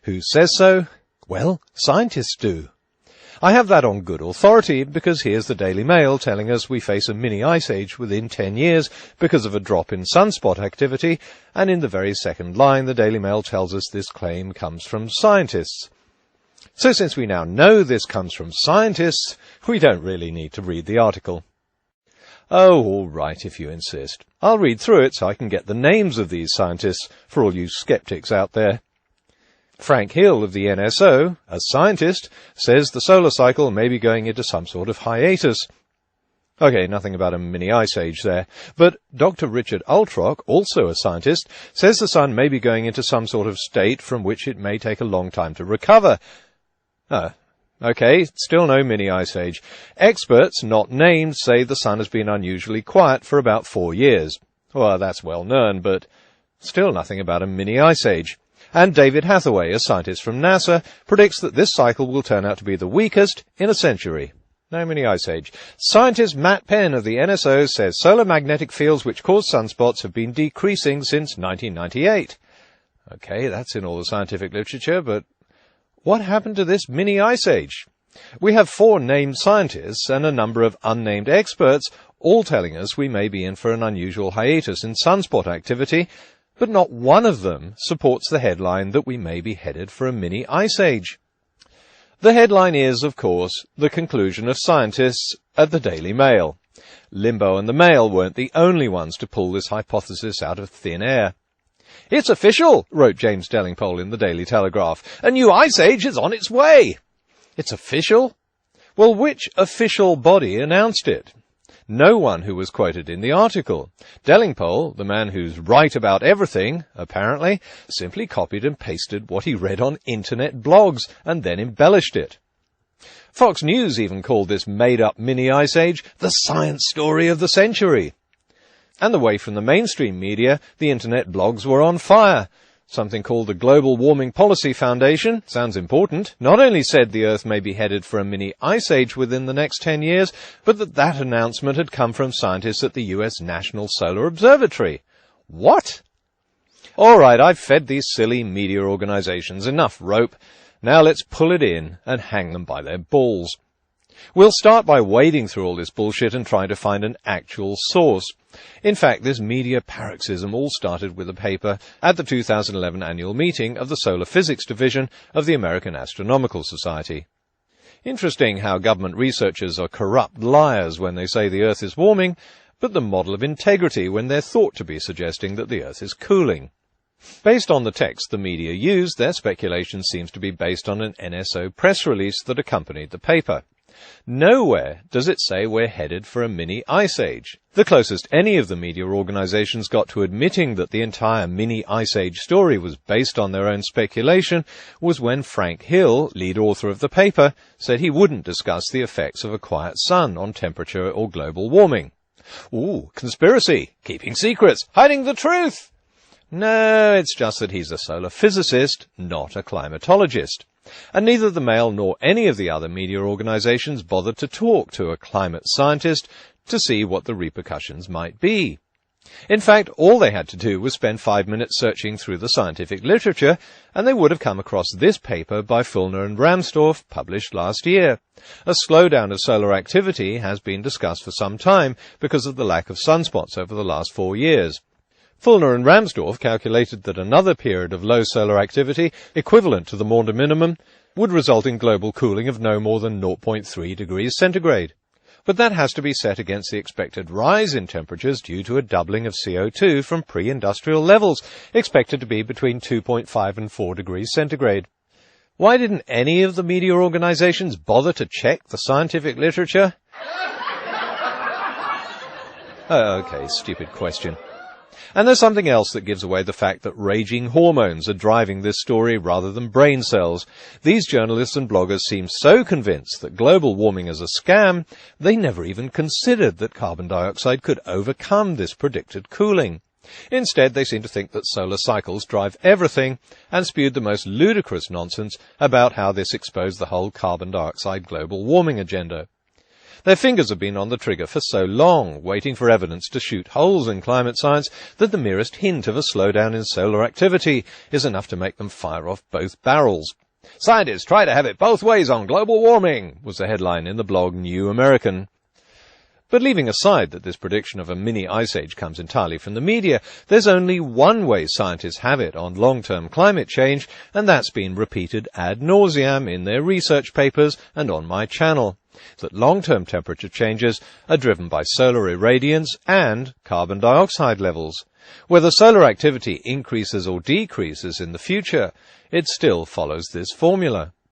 Who says so? Well, scientists do. I have that on good authority because here's the Daily Mail telling us we face a mini ice age within 10 years because of a drop in sunspot activity, and in the very second line the Daily Mail tells us this claim comes from scientists. So since we now know this comes from scientists, we don't really need to read the article. Oh, all right, if you insist. I'll read through it so I can get the names of these scientists for all you skeptics out there. Frank Hill of the NSO, a scientist, says the solar cycle may be going into some sort of hiatus. Okay, nothing about a mini ice age there. But Dr. Richard Altrock, also a scientist, says the sun may be going into some sort of state from which it may take a long time to recover. Okay, still no mini ice age. Experts, not named, say the sun has been unusually quiet for about 4 years. Well, that's well known, but still nothing about a mini ice age. And David Hathaway, a scientist from NASA, predicts that this cycle will turn out to be the weakest in a century. No mini ice age. Scientist Matt Penn of the NSO says solar magnetic fields which cause sunspots have been decreasing since 1998. Okay, that's in all the scientific literature, but what happened to this mini ice age? We have 4 named scientists and a number of unnamed experts all telling us we may be in for an unusual hiatus in sunspot activity, but not one of them supports the headline that we may be headed for a mini ice age. The headline is, of course, the conclusion of scientists at the Daily Mail. Limbo and the Mail weren't the only ones to pull this hypothesis out of thin air. "It's official," wrote James Delingpole in the Daily Telegraph. "A new ice age is on its way." It's official? Well, which official body announced it? No one who was quoted in the article. Delingpole, the man who's right about everything, apparently, simply copied and pasted what he read on internet blogs and then embellished it. Fox News even called this made-up mini ice age the science story of the century. And away from the mainstream media, the internet blogs were on fire. Something called the Global Warming Policy Foundation, sounds important, not only said the Earth may be headed for a mini ice age within the next 10 years, but that announcement had come from scientists at the US National Solar Observatory. What? All right, I've fed these silly media organizations enough rope. Now let's pull it in and hang them by their balls. We'll start by wading through all this bullshit and trying to find an actual source. In fact, this media paroxysm all started with a paper at the 2011 annual meeting of the Solar Physics Division of the American Astronomical Society. Interesting how government researchers are corrupt liars when they say the Earth is warming, but the model of integrity when they're thought to be suggesting that the Earth is cooling. Based on the text the media used, their speculation seems to be based on an NSO press release that accompanied the paper. Nowhere does it say we're headed for a mini ice age. The closest any of the media organizations got to admitting that the entire mini ice age story was based on their own speculation was when Frank Hill, lead author of the paper, said he wouldn't discuss the effects of a quiet sun on temperature or global warming. Ooh, conspiracy, keeping secrets, hiding the truth. No, it's just that he's a solar physicist, not a climatologist. And neither the Mail nor any of the other media organizations bothered to talk to a climate scientist to see what the repercussions might be. In fact, all they had to do was spend 5 minutes searching through the scientific literature, and they would have come across this paper by Fulner and Ramsdorf, published last year. A slowdown of solar activity has been discussed for some time because of the lack of sunspots over the last 4 years. Fulner and Ramsdorf calculated that another period of low solar activity, equivalent to the Maunder minimum, would result in global cooling of no more than 0.3 degrees centigrade. But that has to be set against the expected rise in temperatures due to a doubling of CO2 from pre-industrial levels, expected to be between 2.5 and 4 degrees centigrade. Why didn't any of the media organizations bother to check the scientific literature? Okay, stupid question. And there's something else that gives away the fact that raging hormones are driving this story rather than brain cells. These journalists and bloggers seem so convinced that global warming is a scam, they never even considered that carbon dioxide could overcome this predicted cooling. Instead, they seem to think that solar cycles drive everything, and spewed the most ludicrous nonsense about how this exposed the whole carbon dioxide global warming agenda. Their fingers have been on the trigger for so long, waiting for evidence to shoot holes in climate science, that the merest hint of a slowdown in solar activity is enough to make them fire off both barrels. "Scientists try to have it both ways on global warming," was the headline in the blog New American. But leaving aside that this prediction of a mini ice age comes entirely from the media, there's only one way scientists have it on long-term climate change, and that's been repeated ad nauseam in their research papers and on my channel. That long-term temperature changes are driven by solar irradiance and carbon dioxide levels. Whether solar activity increases or decreases in the future, it still follows this formula.